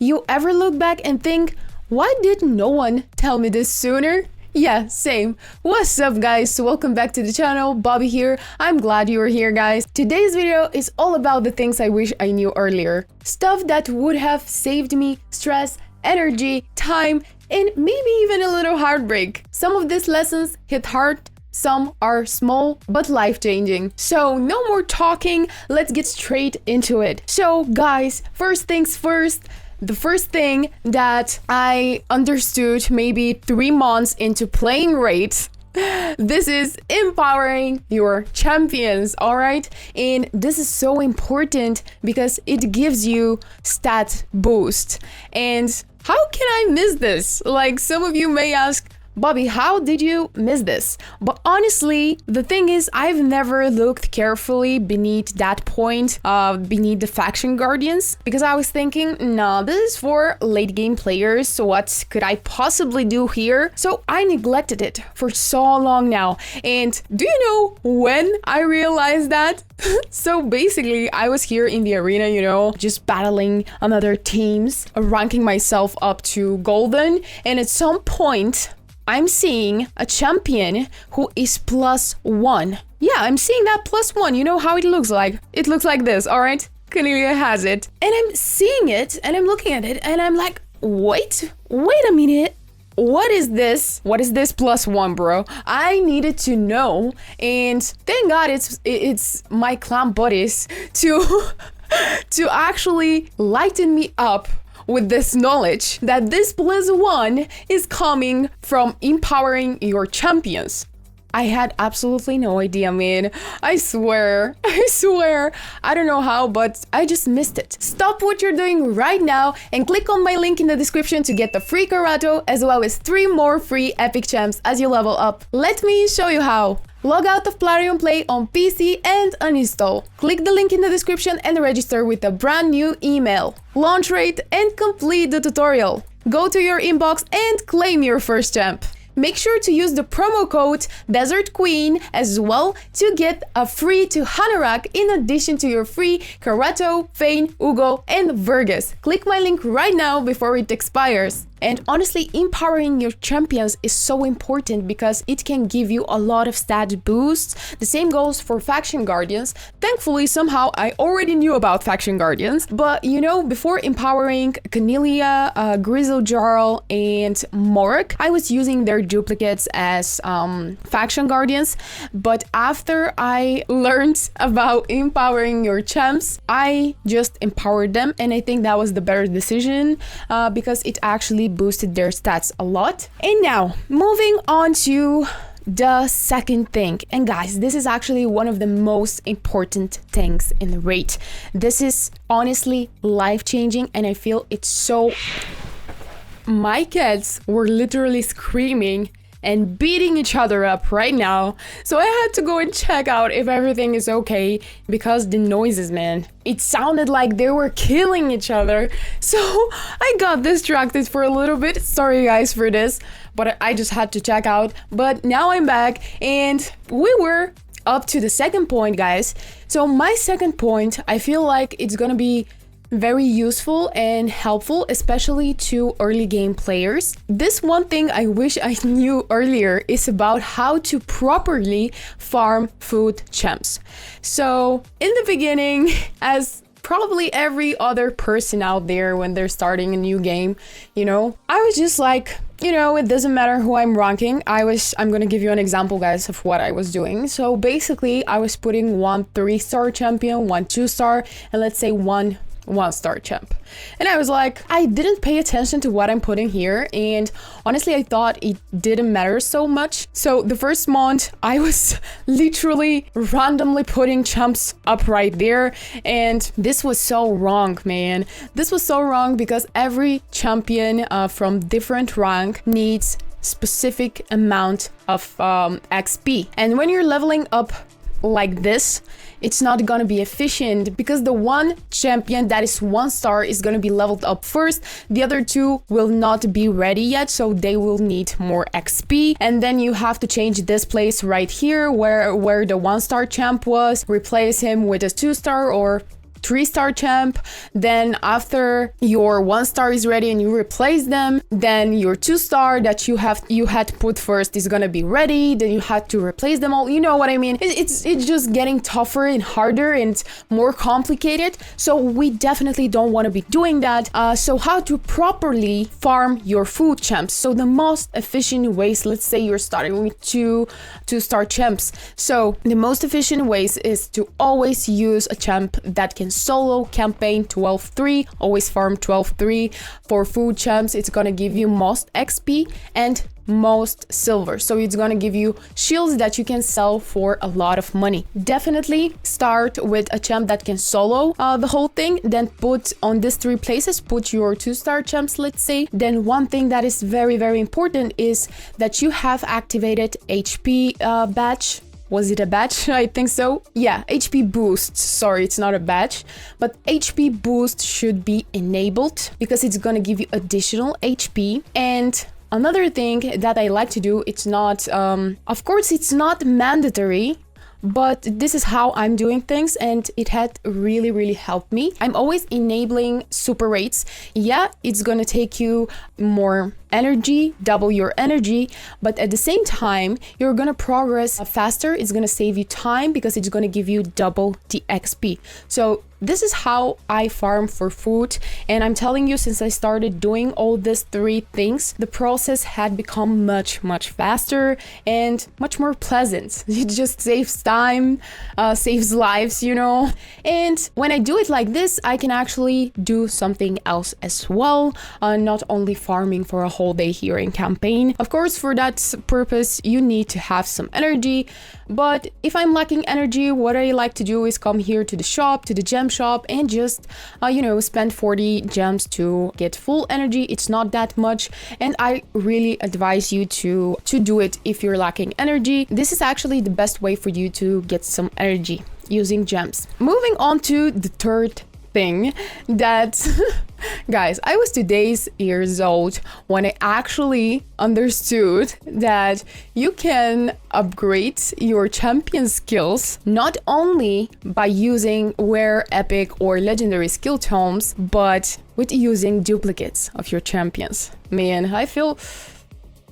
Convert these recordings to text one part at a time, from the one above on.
You ever look back and think, why did no one tell me this sooner? Yeah, same. What's up, guys? Welcome back to the channel. Bobby here. I'm glad you are here, guys. Today's video is all about the things I wish I knew earlier. Stuff that would have saved me stress, energy, time, and maybe even a little heartbreak. Some of these lessons hit hard. Some are small but life-changing. So no more talking, let's get straight into it. So guys, first things first, the first thing that I understood maybe 3 months into playing Raid, this is empowering your champions, all right? And this is so important because it gives you stat boost. And how can I miss this? Like, some of you may ask, Bobby, how did you miss this? But honestly, the thing is, I've never looked carefully beneath that point, beneath the faction guardians, because I was thinking, nah, this is for late game players, so what could I possibly do here? So I neglected it for so long now. And do you know when I realized that? So basically, I was here in the arena, you know, just battling on other teams, ranking myself up to golden, and at some point, I'm seeing a champion who is +1. Yeah, I'm seeing that +1. You know how it looks like? It looks like this, all right? Cornelia has it. And I'm seeing it, and I'm looking at it, and I'm like, wait a minute. What is this? What is this +1, bro? I needed to know, and thank God it's my clan buddies to actually lighten me up with this knowledge that this +1 is coming from empowering your champions. I had absolutely no idea, man. I swear. I don't know how, but I just missed it. Stop what you're doing right now and click on my link in the description to get the free Karato as well as 3 more free epic champs as you level up. Let me show you how. Log out of Plarium Play on PC and uninstall. Click the link in the description and register with a brand new email. Launch Raid and complete the tutorial. Go to your inbox and claim your first champ. Make sure to use the promo code Desert Queen as well to get a free 2 Hanorak in addition to your free Karato, Fane, Ugo, and Vergus. Click my link right now before it expires. And honestly, empowering your champions is so important because it can give you a lot of stat boosts. The same goes for faction guardians. Thankfully, somehow I already knew about faction guardians, but you know, before empowering Cornelia, Grizzle Jarl, and Morok, I was using their duplicates as faction guardians. But after I learned about empowering your champs, I just empowered them, and I think that was the better decision because it actually boosted their stats a lot. And now, moving on to the second thing. And guys, this is actually one of the most important things in the raid. This is honestly life-changing, and I feel it's so... My cats were literally screaming and beating each other up right now, so I had to go and check out if everything is okay because the noises, man, it sounded like they were killing each other, so I got distracted for a little bit. Sorry guys for this, but I just had to check out. But now I'm back and we were up to the second point, guys. So my second point, I feel like it's gonna be very useful and helpful, especially to early game players. This one thing I wish I knew earlier is about how to properly farm food champs. So in the beginning, as probably every other person out there when they're starting a new game, you know, I was just like, you know, it doesn't matter who I'm ranking. I'm gonna give you an example, guys, of what I was doing. So basically, I was putting 1 3-star champion, 1 2-star, and let's say 1 1-star champ. And I was like, I didn't pay attention to what I'm putting here, and honestly I thought it didn't matter so much. So the first month I was literally randomly putting champs up right there, and this was so wrong, man. This was so wrong because every champion from different rank needs specific amount of XP, and when you're leveling up like this, it's not gonna be efficient because the one champion that is 1-star is gonna be leveled up first. The other 2 will not be ready yet, so they will need more XP. And then you have to change this place right here where the 1-star champ was, replace him with a 2-star or 3-star champ, then after your 1-star is ready and you replace them, then your 2-star that you had put first is gonna be ready, then you had to replace them all. You know what I mean? It's just getting tougher and harder and more complicated, so we definitely don't want to be doing that. So how to properly farm your food champs? So the most efficient ways, let's say you're starting with 2-star champs, so the most efficient ways is to always use a champ that can solo campaign 12-3, always farm 12-3 for food champs. It's gonna give you most XP and most silver, so it's gonna give you shields that you can sell for a lot of money. Definitely start with a champ that can solo the whole thing, then put on these 3 places, put your 2-star champs, let's say. Then one thing that is very, very important is that you have activated HP badge. Was it a badge? I think so. Yeah, HP boost. Sorry, it's not a badge, but HP boost should be enabled because it's gonna give you additional HP. And another thing that I like to do, it's not, of course, it's not mandatory, but this is how I'm doing things and it had really, really helped me. I'm always enabling super rates. Yeah, it's gonna take you more energy, double your energy, but at the same time, you're gonna progress faster. It's gonna save you time because it's gonna give you double the XP. So this is how I farm for food, and I'm telling you, since I started doing all these 3 things, the process had become much faster and much more pleasant. It just saves time, saves lives, you know. And when I do it like this, I can actually do something else as well, not only farming for a whole day here in campaign. Of course, for that purpose, you need to have some energy, but if I'm lacking energy, what I like to do is come here to the shop, to the gem shop, and just you know, spend 40 gems to get full energy. It's not that much, and I really advise you to do it if you're lacking energy. This is actually the best way for you to get some energy using gems. Moving on to the third thing that guys, I was 2 years old when I actually understood that you can upgrade your champion skills not only by using rare, epic, or legendary skill tomes, but with using duplicates of your champions. Man, I feel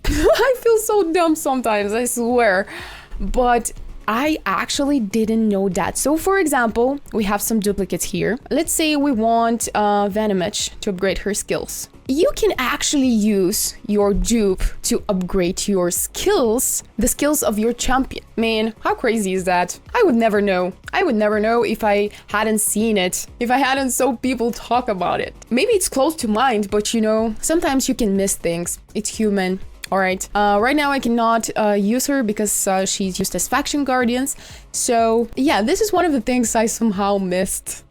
I feel so dumb sometimes, I swear, but I actually didn't know that. So for example, we have some duplicates here. Let's say we want Venomage to upgrade her skills. You can actually use your dupe to upgrade your skills, the skills of your champion. Man, how crazy is that? I would never know. I would never know if I hadn't seen it, if I hadn't saw people talk about it. Maybe it's close to mind, but you know, sometimes you can miss things. It's human. All right, right now I cannot use her because she's used as faction guardians. So yeah, this is one of the things I somehow missed.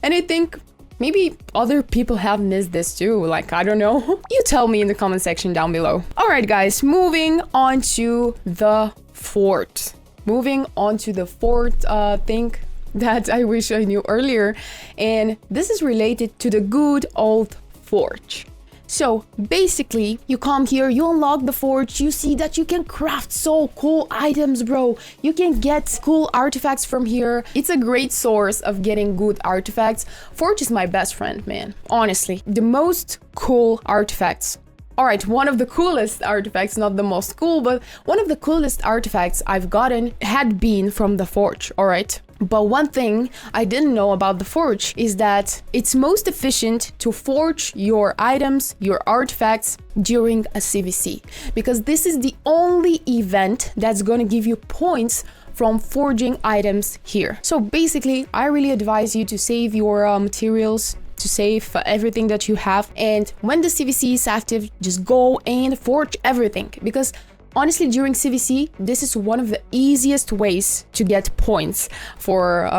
And I think maybe other people have missed this too. Like, I don't know. You tell me in the comment section down below. All right, guys, moving on to the fort. Moving on to the fourth thing that I wish I knew earlier. And this is related to the good old forge. So basically, you come here, you unlock the forge, you see that you can craft so cool items, bro. You can get cool artifacts from here. It's a great source of getting good artifacts. Forge is my best friend, man. Honestly, the most cool artifacts. All right, one of the coolest artifacts, not the most cool, but one of the coolest artifacts I've gotten had been from the forge, all right? But one thing I didn't know about the forge is that it's most efficient to forge your items, your artifacts during a CVC, because this is the only event that's going to give you points from forging items here. So basically, I really advise you to save your materials, to save everything that you have, and when the CVC is active, just go and forge everything, because honestly, during CVC, this is one of the easiest ways to get points for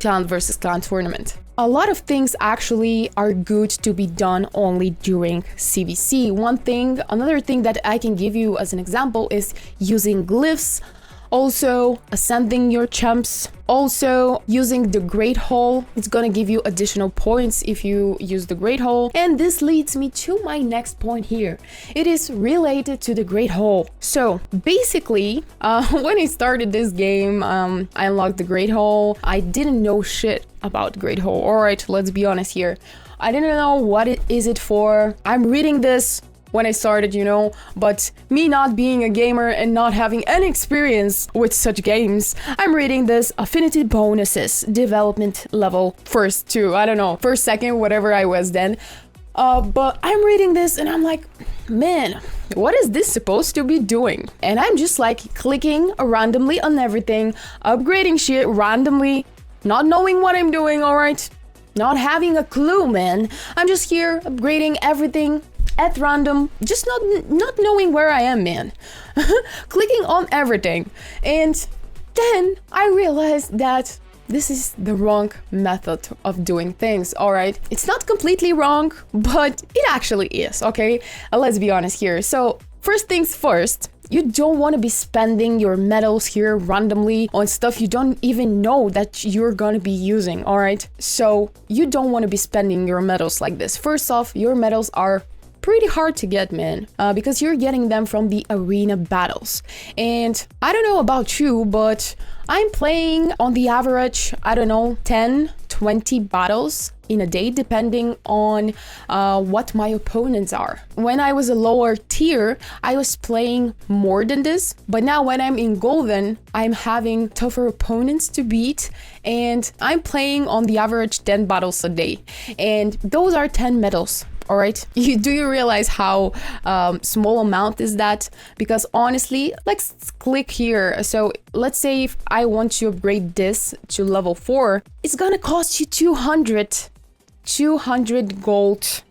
clan versus clan tournament. A lot of things actually are good to be done only during CVC. Another thing that I can give you as an example is using glyphs Also, ascending your champs. Also, using the Great Hall, it's gonna give you additional points if you use the Great Hall. And this leads me to my next point here. It is related to the Great Hall. So basically, when I started this game, I unlocked the Great Hall. I didn't know shit about Great Hall. All right, let's be honest here. I didn't know what it is for. I'm reading this when I started, you know, but me not being a gamer and not having any experience with such games, I'm reading this affinity bonuses development level first to, I don't know, first, second, whatever I was then. But I'm reading this and I'm like, man, what is this supposed to be doing? And I'm just like clicking randomly on everything, upgrading shit randomly, not knowing what I'm doing, all right? Not having a clue, man. I'm just here upgrading everything at random, just not knowing where I am, man. Clicking on everything. And then I realized that this is the wrong method of doing things, all right? It's not completely wrong, but it actually is, okay? Let's be honest here. So first things first, you don't want to be spending your medals here randomly on stuff you don't even know that you're going to be using, all right? So you don't want to be spending your medals like this. First off, your medals are pretty hard to get, man, because you're getting them from the arena battles. And I don't know about you, but I'm playing on the average, I don't know, 10, 20 battles in a day, depending on what my opponents are. When I was a lower tier, I was playing more than this, but now when I'm in golden, I'm having tougher opponents to beat, and I'm playing on the average 10 battles a day, and those are 10 medals. All right, do you realize how small amount is that? Because honestly, let's click here. So let's say if I want to upgrade this to level 4, it's gonna cost you 200 gold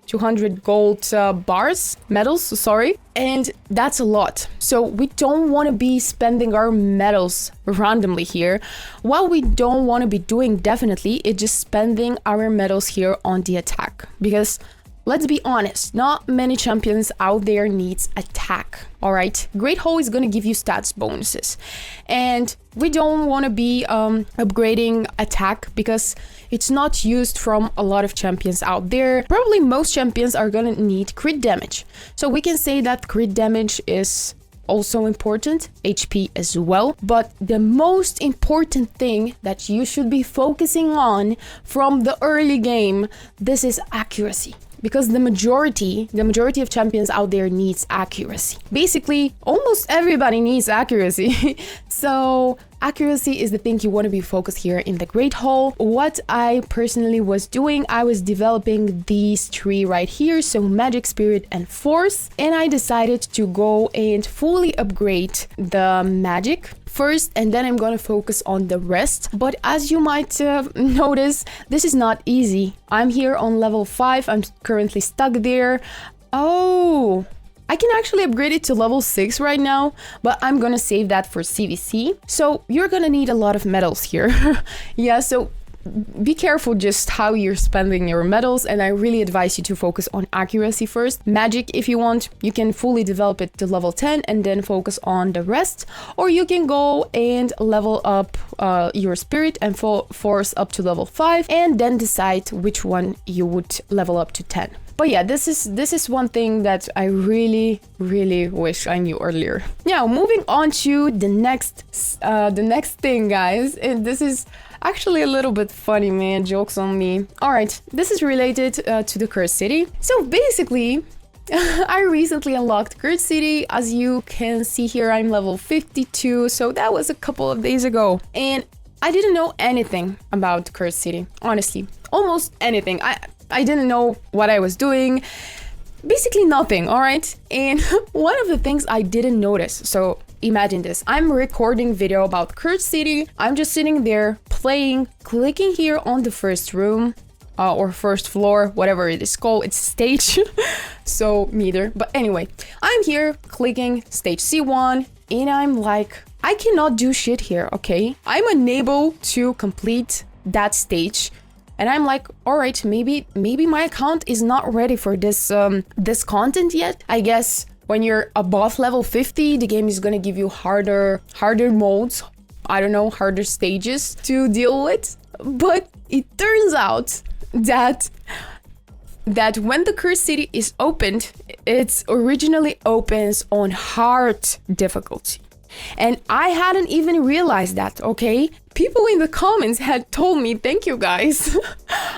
bars, medals, sorry. And that's a lot. So we don't want to be spending our medals randomly here. What we don't want to be doing definitely is just spending our medals here on the attack, because let's be honest, not many champions out there needs attack, all right? Great Hall is going to give you stats bonuses. And we don't want to be upgrading attack because it's not used from a lot of champions out there. Probably most champions are going to need crit damage. So we can say that crit damage is also important, HP as well. But the most important thing that you should be focusing on from the early game, this is accuracy. Because the majority of champions out there needs accuracy. Basically, almost everybody needs accuracy. So accuracy is the thing you want to be focused here in the Great Hall. What I personally was doing, I was developing these three right here, so Magic, Spirit, and Force. And I decided to go and fully upgrade the Magic first, and then I'm gonna focus on the rest. But as you might notice, this is not easy. I'm here on level 5. I'm currently stuck there. Oh, I can actually upgrade it to level 6 right now, but I'm gonna save that for CVC. So you're gonna need a lot of medals here. Yeah, so be careful just how you're spending your medals, and I really advise you to focus on accuracy first. Magic, if you want, you can fully develop it to level 10 and then focus on the rest, or you can go and level up your Spirit and Force up to level 5 and then decide which one you would level up to 10. But yeah, this is one thing that I really wish I knew earlier. Now, moving on to the next thing, guys, and this is actually a little bit funny, man. Jokes on me. All right, this is related to the Cursed City. So basically, I recently unlocked Cursed City. As you can see here, I'm level 52. So that was a couple of days ago. And I didn't know anything about Cursed City, honestly. Almost anything. I didn't know what I was doing. Basically nothing, all right? And one of the things I didn't notice, so imagine this. I'm recording video about Cursed City. I'm just sitting there playing, clicking here on the first room or first floor, whatever it is called. It's stage, so neither. But anyway, I'm here clicking stage C1 and I'm like, I cannot do shit here, okay? I'm unable to complete that stage. And I'm like, all right, maybe my account is not ready for this this content yet. I guess when you're above level 50, the game is gonna give you harder modes, I don't know, harder stages to deal with. But it turns out that when the Cursed City is opened, it originally opens on hard difficulty. And I hadn't even realized that, okay? People in the comments had told me, thank you guys.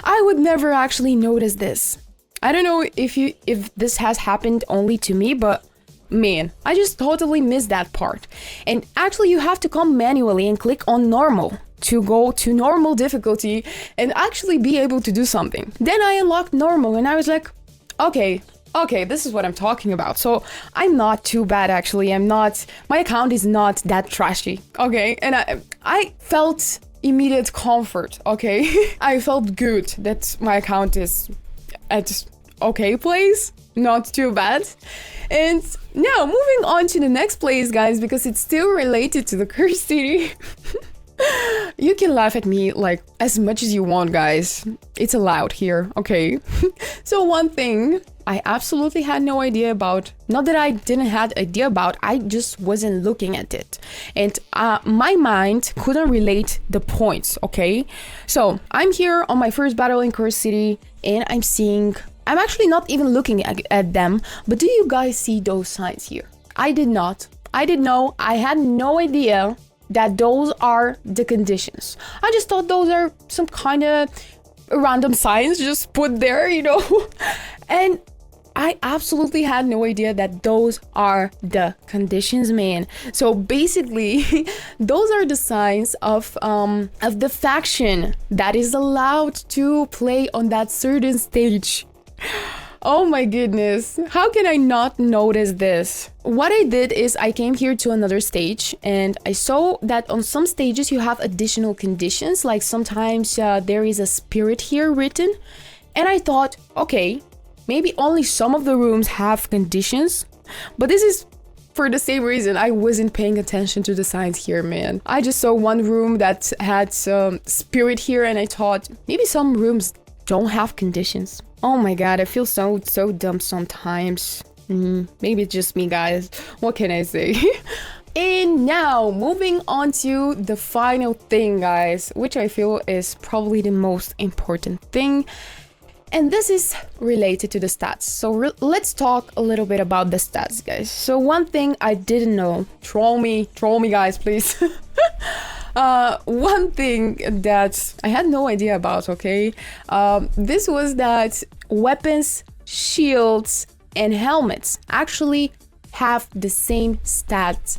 I would never actually notice this. I don't know if this has happened only to me, but man, I just totally missed that part. And actually you have to come manually and click on normal to go to normal difficulty and actually be able to do something. Then I unlocked normal and I was like, okay, this is what I'm talking about. So I'm not too bad, actually. My account is not that trashy, okay? And I felt immediate comfort, okay? I felt good that my account is at okay place, not too bad. And now moving on to the next place, guys, because it's still related to the Cursed City. You can laugh at me like as much as you want, guys. It's allowed here, okay? So one thing I absolutely had no idea about, not that I didn't have idea about, I just wasn't looking at it. And my mind couldn't relate the points, okay? So I'm here on my first battle in Cursed City and I'm actually not even looking at them, but do you guys see those signs here? I did not. I didn't know. I had no idea that those are the conditions. I just thought those are some kind of random signs just put there, you know? And I absolutely had no idea that those are the conditions, man. So basically, those are the signs of the faction that is allowed to play on that certain stage. Oh my goodness, how can I not notice this? What I did is I came here to another stage and I saw that on some stages you have additional conditions, like sometimes there is a spirit here written. And I thought, okay, maybe only some of the rooms have conditions, but this is for the same reason. I wasn't paying attention to the signs here, man. I just saw one room that had some spirit here and I thought maybe some rooms don't have conditions. Oh my god, I feel so dumb sometimes. Maybe it's just me, guys. What can I say? And now, moving on to the final thing, guys, which I feel is probably the most important thing. And this is related to the stats. So let's talk a little bit about the stats, guys. So one thing I didn't know, troll me guys, please. One thing that I had no idea about, okay? This was that weapons, shields, and helmets actually have the same stat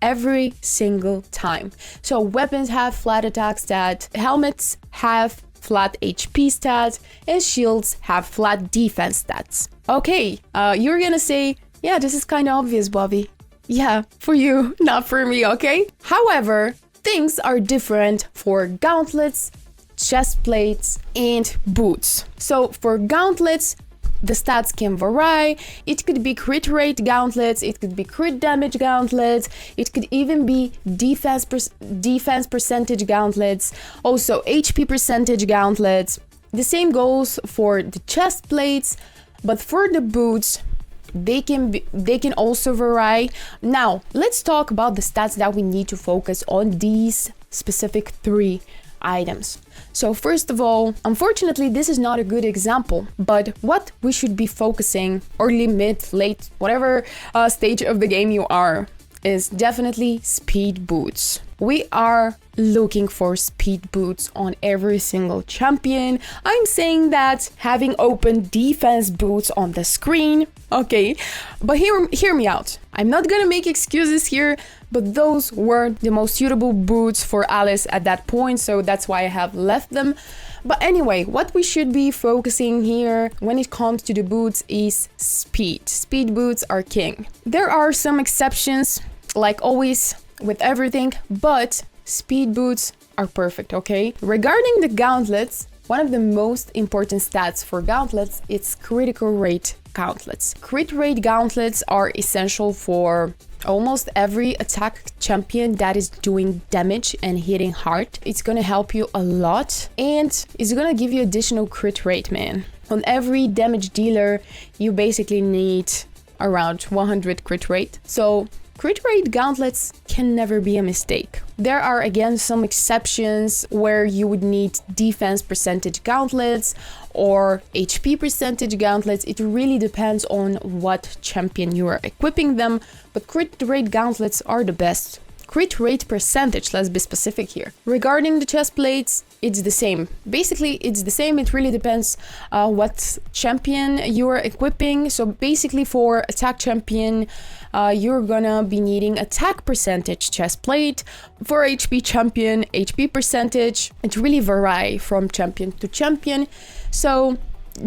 every single time. So weapons have flat attack stat, helmets have flat HP stat, and shields have flat defense stats. Okay, you're gonna say, yeah, this is kind of obvious, Bobby. Yeah, for you, not for me, okay? However, things are different for gauntlets, chest plates, and boots. So for gauntlets, the stats can vary. It could be crit rate gauntlets, it could be crit damage gauntlets, it could even be defense percentage gauntlets, also HP percentage gauntlets. The same goes for the chest plates, but for the boots, they can also vary. Now, let's talk about the stats that we need to focus on these specific 3 items. So first of all, unfortunately, this is not a good example, but what we should be focusing early, mid, late, whatever stage of the game you are, is definitely speed boots. We are looking for speed boots on every single champion. I'm saying that having open defense boots on the screen, okay, but hear me out. I'm not gonna make excuses here, but those were the most suitable boots for Alice at that point, so that's why I have left them. But anyway, what we should be focusing here when it comes to the boots is speed. Speed boots are king. There are some exceptions, like always with everything, but speed boots are perfect, okay? Regarding the gauntlets, one of the most important stats for gauntlets is critical rate gauntlets. Crit rate gauntlets are essential for almost every attack champion that is doing damage and hitting hard. It's gonna help you a lot and it's gonna give you additional crit rate, man. On every damage dealer, you basically need around 100 crit rate. So crit rate gauntlets can never be a mistake. There are again some exceptions where you would need defense percentage gauntlets or HP percentage gauntlets. It really depends on what champion you are equipping them, but crit rate gauntlets are the best. Crit rate percentage, let's be specific here. Regarding the chest plates, it's the same. Basically, it's the same. It really depends what champion you're equipping. So basically for attack champion, you're gonna be needing attack percentage chest plate. For HP champion, HP percentage. It really varies from champion to champion. So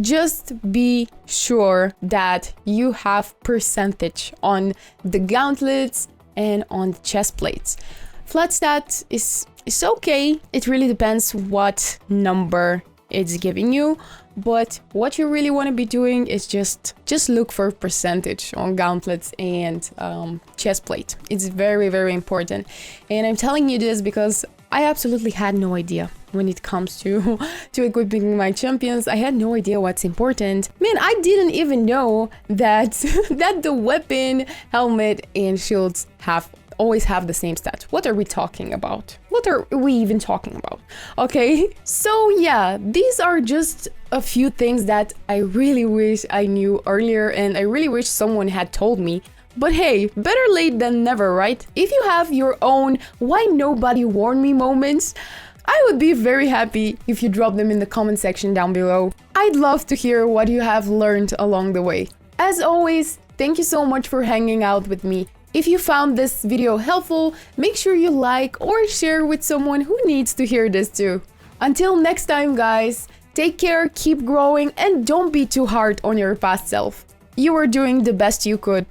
just be sure that you have percentage on the gauntlets and on the chest plates. Flat stat is okay. It really depends what number it's giving you, but what you really want to be doing is just look for percentage on gauntlets and chest plate. It's very, very important. And I'm telling you this because I absolutely had no idea when it comes to equipping my champions. I had no idea what's important. Man, I didn't even know that that the weapon, helmet, and shields always have the same stats. What are we talking about? What are we even talking about? Okay, so yeah, these are just a few things that I really wish I knew earlier, and I really wish someone had told me. But hey, better late than never, right? If you have your own why nobody warned me moments, I would be very happy if you drop them in the comment section down below. I'd love to hear what you have learned along the way. As always, thank you so much for hanging out with me. If you found this video helpful, make sure you like or share with someone who needs to hear this too. Until next time, guys, take care, keep growing, and don't be too hard on your past self. You were doing the best you could.